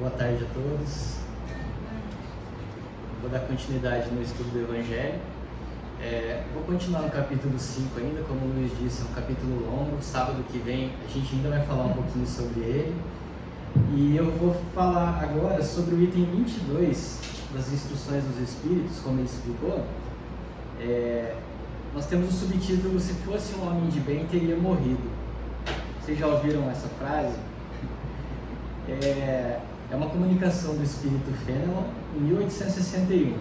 Boa tarde a todos. Vou dar continuidade no estudo do Evangelho. Vou continuar no capítulo 5 ainda, como o Luiz disse, é um capítulo longo. Sábado que vem a gente ainda vai falar um pouquinho sobre ele. E eu vou falar agora sobre o item 22 das instruções dos Espíritos, como ele explicou. Nós temos o subtítulo: se fosse um homem de bem, teria morrido. Vocês já ouviram essa frase? É uma comunicação do Espírito Fenelon em 1861.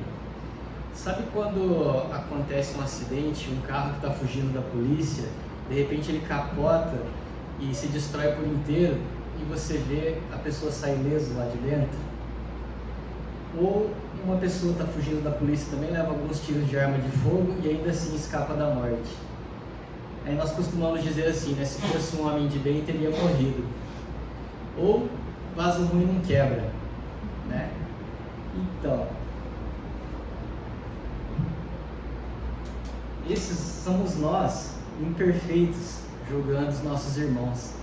Sabe quando acontece um acidente, um carro que está fugindo da polícia, de repente ele capota e se destrói por inteiro e você vê a pessoa sair ileso lá de dentro? Ou uma pessoa está fugindo da polícia também, leva alguns tiros de arma de fogo e ainda assim escapa da morte. Aí nós costumamos dizer assim, né? Se fosse um homem de bem, teria morrido. Ou vaso ruim não quebra, né? Então, esses somos nós, imperfeitos, julgando os nossos irmãos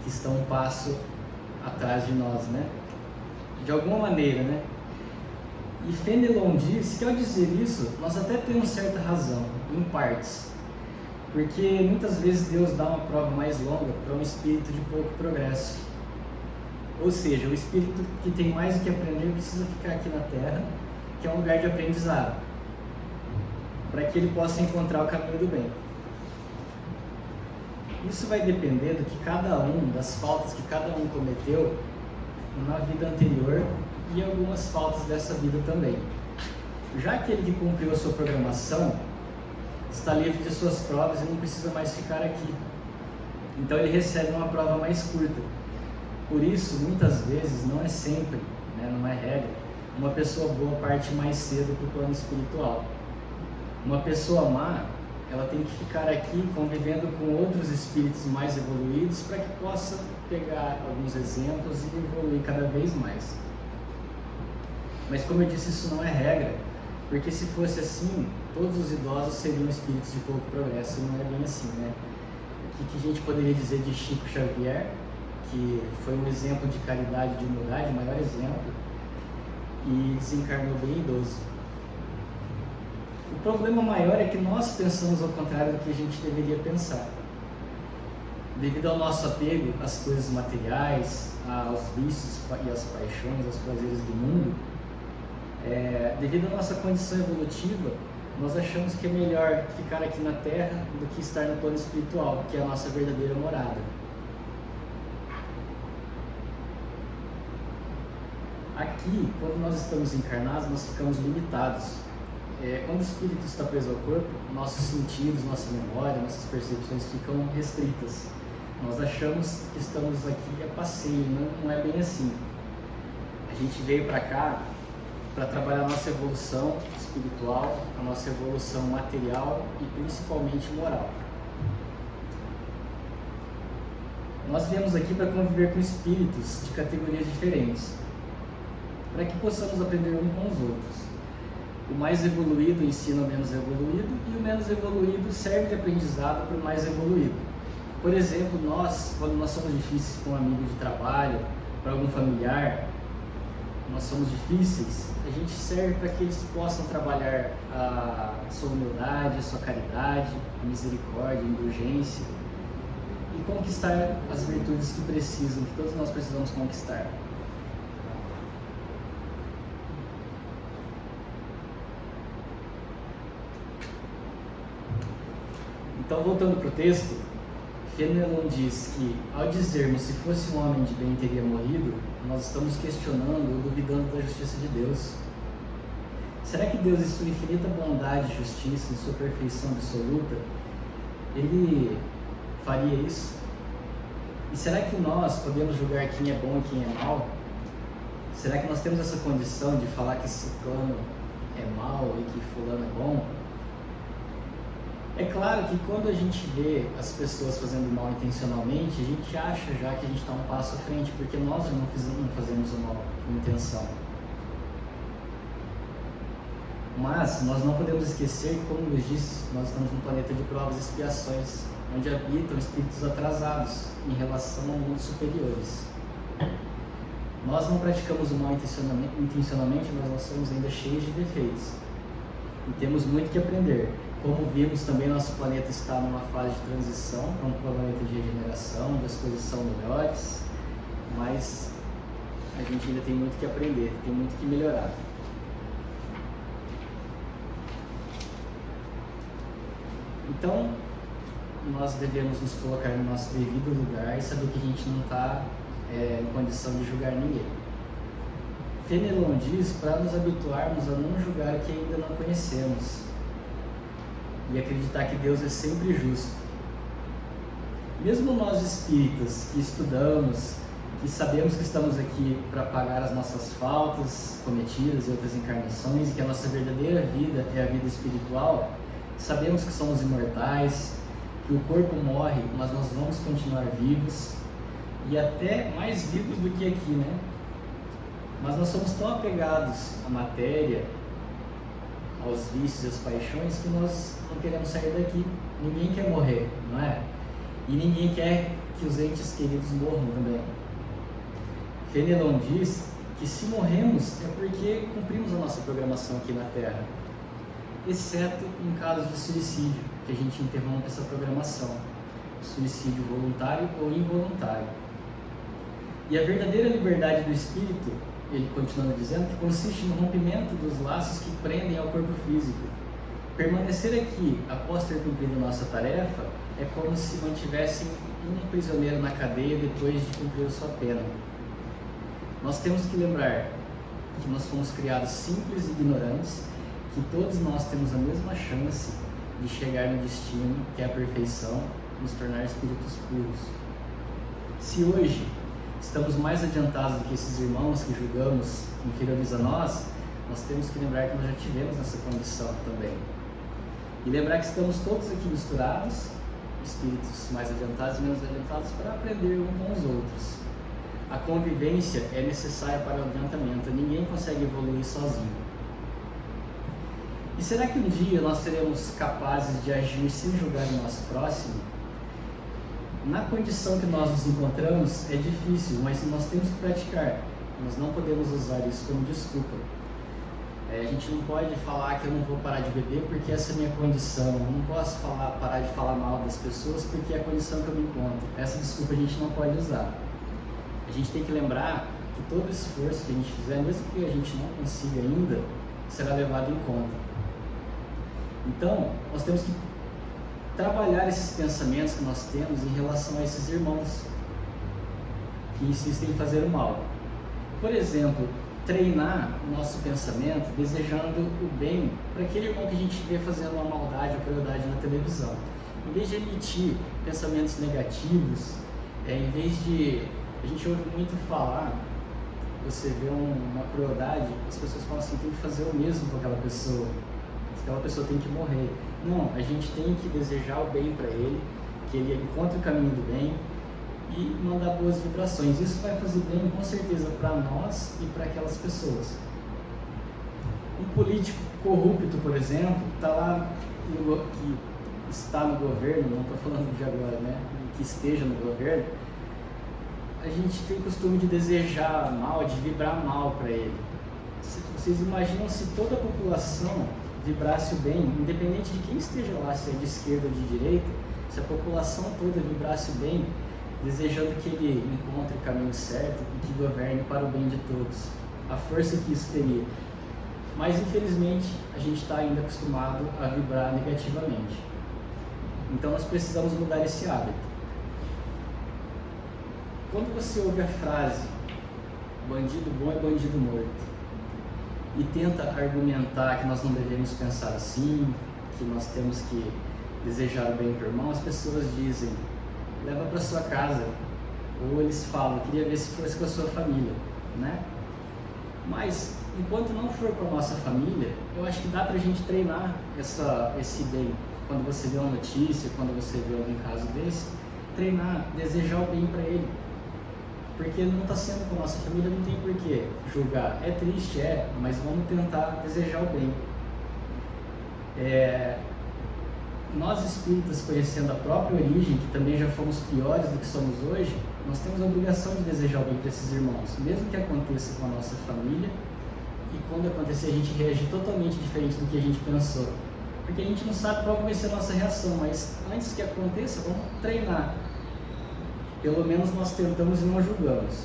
que estão um passo atrás de nós, né? De alguma maneira, né? E Fenelon diz que ao dizer isso, nós até temos certa razão, em partes, porque muitas vezes Deus dá uma prova mais longa para um espírito de pouco progresso. Ou seja, o espírito que tem mais o que aprender precisa ficar aqui na Terra, que é um lugar de aprendizado, para que ele possa encontrar o caminho do bem. Isso vai depender do que cada um, das faltas que cada um cometeu na vida anterior e algumas faltas dessa vida também. Já aquele que cumpriu a sua programação está livre de suas provas e não precisa mais ficar aqui. Então ele recebe uma prova mais curta. Por isso, muitas vezes, não é sempre, né, não é regra, uma pessoa boa parte mais cedo para o plano espiritual. Uma pessoa má, ela tem que ficar aqui convivendo com outros espíritos mais evoluídos para que possa pegar alguns exemplos e evoluir cada vez mais. Mas como eu disse, isso não é regra, porque se fosse assim, todos os idosos seriam espíritos de pouco progresso, e não é bem assim, né? O que a gente poderia dizer de Chico Xavier, que foi um exemplo de caridade, de humildade, o maior exemplo, e desencarnou bem idoso. O problema maior é que nós pensamos ao contrário do que a gente deveria pensar. Devido ao nosso apego às coisas materiais, aos vícios e às paixões, aos prazeres do mundo, devido à nossa condição evolutiva, nós achamos que é melhor ficar aqui na Terra do que estar no plano espiritual, que é a nossa verdadeira morada. Aqui, quando nós estamos encarnados, nós ficamos limitados. Quando o espírito está preso ao corpo, nossos sentidos, nossa memória, nossas percepções ficam restritas. Nós achamos que estamos aqui a passeio, não é bem assim. A gente veio para cá para trabalhar a nossa evolução espiritual, a nossa evolução material e principalmente moral. Nós viemos aqui para conviver com espíritos de categorias diferentes, para que possamos aprender uns com os outros. O mais evoluído ensina o menos evoluído e o menos evoluído serve de aprendizado para o mais evoluído. Por exemplo, quando nós somos difíceis com um amigo de trabalho, para algum familiar, nós somos difíceis, a gente serve para que eles possam trabalhar a sua humildade, a sua caridade, a misericórdia, a indulgência e conquistar as virtudes que precisam, que todos nós precisamos conquistar. Então, voltando para o texto, Fenelon diz que, ao dizermos se fosse um homem de bem teria morrido, nós estamos questionando ou duvidando da justiça de Deus. Será que Deus, em sua infinita bondade e justiça, em sua perfeição absoluta, Ele faria isso? E será que nós podemos julgar quem é bom e quem é mau? Será que nós temos essa condição de falar que ciclano é mau e que fulano é bom? É claro que quando a gente vê as pessoas fazendo mal intencionalmente, a gente acha já que a gente está um passo à frente, porque nós não fazemos o mal com intenção. Mas nós não podemos esquecer que, como Luiz disse, nós estamos num planeta de provas e expiações, onde habitam espíritos atrasados em relação a mundos superiores. Nós não praticamos o mal intencionalmente, mas nós somos ainda cheios de defeitos. E temos muito que aprender. Como vimos também, nosso planeta está numa fase de transição para um planeta de regeneração, onde as coisas são melhores, mas a gente ainda tem muito que aprender, tem muito que melhorar. Então, nós devemos nos colocar no nosso devido lugar e saber que a gente não está em condição de julgar ninguém. Fenelon diz para nos habituarmos a não julgar o que ainda não conhecemos e acreditar que Deus é sempre justo. Mesmo nós espíritas que estudamos, que sabemos que estamos aqui para pagar as nossas faltas cometidas em outras encarnações e que a nossa verdadeira vida é a vida espiritual, sabemos que somos imortais, que o corpo morre, mas nós vamos continuar vivos e até mais vivos do que aqui, né? Mas nós somos tão apegados à matéria, aos vícios e às paixões que nós não queremos sair daqui. Ninguém quer morrer, não é? E ninguém quer que os entes queridos morram também. Fenelon diz que se morremos é porque cumprimos a nossa programação aqui na Terra, exceto em casos de suicídio, que a gente interrompe essa programação, suicídio voluntário ou involuntário. E a verdadeira liberdade do espírito, ele continuando dizendo, que consiste no rompimento dos laços que prendem ao corpo físico. Permanecer aqui após ter cumprido nossa tarefa é como se mantivessem um prisioneiro na cadeia depois de cumprir sua pena. Nós temos que lembrar que nós fomos criados simples e ignorantes, que todos nós temos a mesma chance de chegar no destino, que é a perfeição, nos tornar espíritos puros. Se hoje estamos mais adiantados do que esses irmãos que julgamos inferiores a nós, nós temos que lembrar que nós já tivemos essa condição também. E lembrar que estamos todos aqui misturados, espíritos mais adiantados e menos adiantados, para aprender uns com os outros. A convivência é necessária para o adiantamento, ninguém consegue evoluir sozinho. E será que um dia nós seremos capazes de agir sem julgar o nosso próximo? Na condição que nós nos encontramos é difícil, mas nós temos que praticar. Nós não podemos usar isso como desculpa. A gente não pode falar que eu não vou parar de beber porque essa é a minha condição. Eu não posso parar de falar mal das pessoas porque é a condição que eu me encontro. Essa desculpa a gente não pode usar. A gente tem que lembrar que todo esforço que a gente fizer, mesmo que a gente não consiga ainda, será levado em conta. Então, nós temos que trabalhar esses pensamentos que nós temos em relação a esses irmãos que insistem em fazer o mal. Por exemplo, treinar o nosso pensamento desejando o bem para aquele irmão que a gente vê fazendo uma maldade ou crueldade na televisão. Em vez de emitir pensamentos negativos, em vez de... A gente ouve muito falar, você vê uma crueldade, as pessoas falam assim, tem que fazer o mesmo com aquela pessoa. Aquela pessoa tem que morrer. Não, a gente tem que desejar o bem para ele, que ele encontre o caminho do bem e mandar boas vibrações. Isso vai fazer bem, com certeza, para nós e para aquelas pessoas. Um político corrupto, por exemplo, que está no governo, não estou falando de agora, né? Que esteja no governo, a gente tem costume de desejar mal, de vibrar mal para ele. Vocês imaginam se toda a população vibrasse o bem, independente de quem esteja lá, se é de esquerda ou de direita, se a população toda vibrasse o bem, desejando que ele encontre o caminho certo e que governe para o bem de todos. A força que isso teria. Mas, infelizmente, a gente está ainda acostumado a vibrar negativamente. Então, nós precisamos mudar esse hábito. Quando você ouve a frase, bandido bom é bandido morto, e tenta argumentar que nós não devemos pensar assim, que nós temos que desejar o bem para o irmão, as pessoas dizem, leva para sua casa. Ou eles falam, queria ver se fosse com a sua família, né? Mas, enquanto não for com a nossa família, eu acho que dá para a gente treinar esse bem. Quando você vê uma notícia, quando você vê algum caso desse, treinar, desejar o bem para ele. Porque não está sendo com a nossa família, não tem por que julgar. É triste, mas vamos tentar desejar o bem. nós espíritas, conhecendo a própria origem, que também já fomos piores do que somos hoje, nós temos a obrigação de desejar o bem para esses irmãos, mesmo que aconteça com a nossa família, e quando acontecer a gente reagir totalmente diferente do que a gente pensou. Porque a gente não sabe qual vai ser a nossa reação, mas antes que aconteça, vamos treinar. Pelo menos nós tentamos e não julgamos.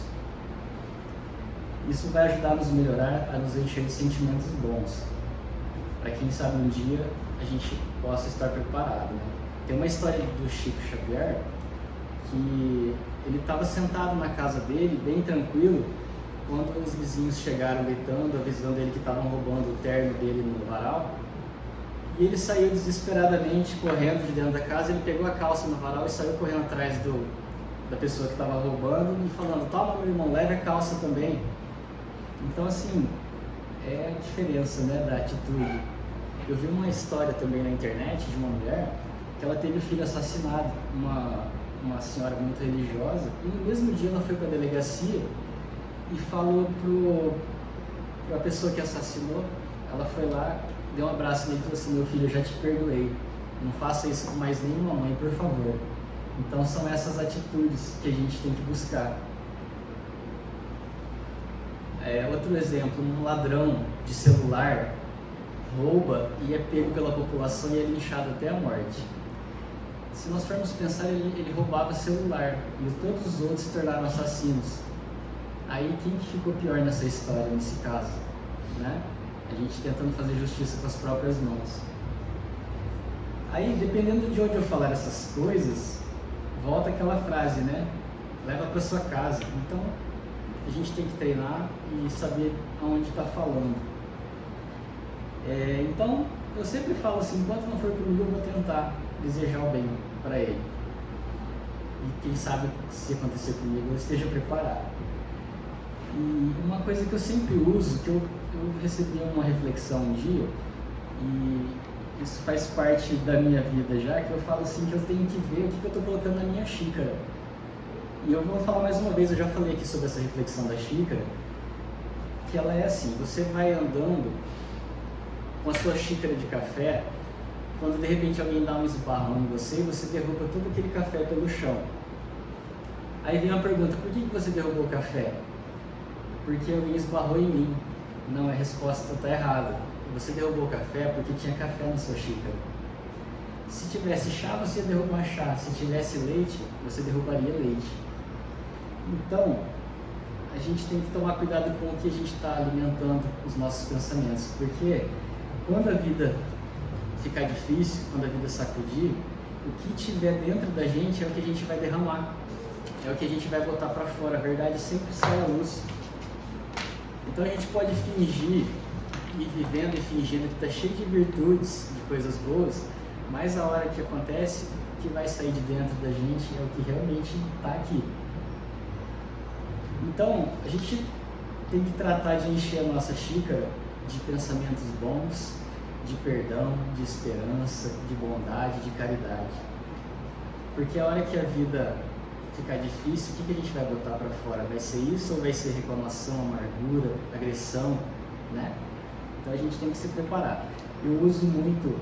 Isso vai ajudar a nos melhorar, a nos encher de sentimentos bons. Para quem sabe um dia a gente possa estar preparado, né? Tem uma história do Chico Xavier que ele estava sentado na casa dele, bem tranquilo, quando os vizinhos chegaram gritando, avisando ele que estavam roubando o terno dele no varal. E ele saiu desesperadamente, correndo de dentro da casa. Ele pegou a calça no varal e saiu correndo atrás da pessoa que estava roubando e falando: toma, meu irmão, leve a calça também. Então, assim, é a diferença, né, da atitude. Eu vi uma história também na internet de uma mulher que ela teve o filho assassinado, uma senhora muito religiosa, e no mesmo dia ela foi para a delegacia e falou para a pessoa que assassinou. Ela foi lá, deu um abraço nele e falou assim: meu filho, eu já te perdoei, não faça isso com mais nenhuma mãe, por favor. Então são essas atitudes que a gente tem que buscar. Outro exemplo, um ladrão de celular rouba e é pego pela população e é linchado até a morte. Se nós formos pensar, ele roubava celular e todos os outros se tornaram assassinos. Aí quem que ficou pior nessa história, nesse caso? Né? A gente tentando fazer justiça com as próprias mãos. Aí, dependendo de onde eu falar essas coisas, volta aquela frase, né? Leva para sua casa. Então, a gente tem que treinar e saber aonde está falando. Então, eu sempre falo assim: enquanto não for comigo, eu vou tentar desejar o bem para ele. E quem sabe, se acontecer comigo, eu esteja preparado. E uma coisa que eu sempre uso, que eu recebi uma reflexão um dia, e isso faz parte da minha vida já, que eu falo assim, que eu tenho que ver o que eu estou colocando na minha xícara. E eu vou falar mais uma vez, eu já falei aqui sobre essa reflexão da xícara, que ela é assim: você vai andando com a sua xícara de café, quando de repente alguém dá um esbarrão em você e você derruba todo aquele café pelo chão. Aí vem uma pergunta: por que você derrubou o café? Porque alguém esbarrou em mim. Não, a resposta está errada. Você derrubou o café porque tinha café na sua xícara. Se tivesse chá, você ia derrubar chá. Se tivesse leite, você derrubaria leite. Então, a gente tem que tomar cuidado com o que a gente está alimentando os nossos pensamentos. Porque quando a vida ficar difícil, quando a vida sacudir, o que tiver dentro da gente é o que a gente vai derramar. É o que a gente vai botar para fora. A verdade sempre sai à luz. Então a gente pode fingir, ir vivendo e fingindo que está cheio de virtudes, de coisas boas, mas a hora que acontece, o que vai sair de dentro da gente é o que realmente está aqui. Então, a gente tem que tratar de encher a nossa xícara de pensamentos bons, de perdão, de esperança, de bondade, de caridade. Porque a hora que a vida ficar difícil, o que a gente vai botar para fora? Vai ser isso ou vai ser reclamação, amargura, agressão, né? Então a gente tem que se preparar. Eu uso muito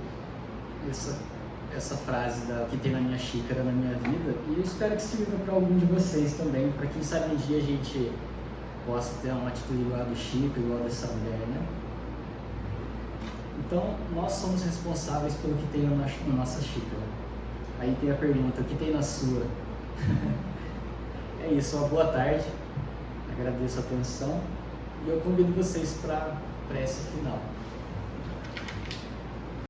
essa frase que tem na minha xícara, na minha vida, e eu espero que sirva para algum de vocês também, para quem sabe um dia a gente possa ter uma atitude igual a do Chico, igual a dessa mulher, né? Então, nós somos responsáveis pelo que tem na nossa xícara. Aí tem a pergunta: o que tem na sua? É isso, uma boa tarde, agradeço a atenção e eu convido vocês para a prece final.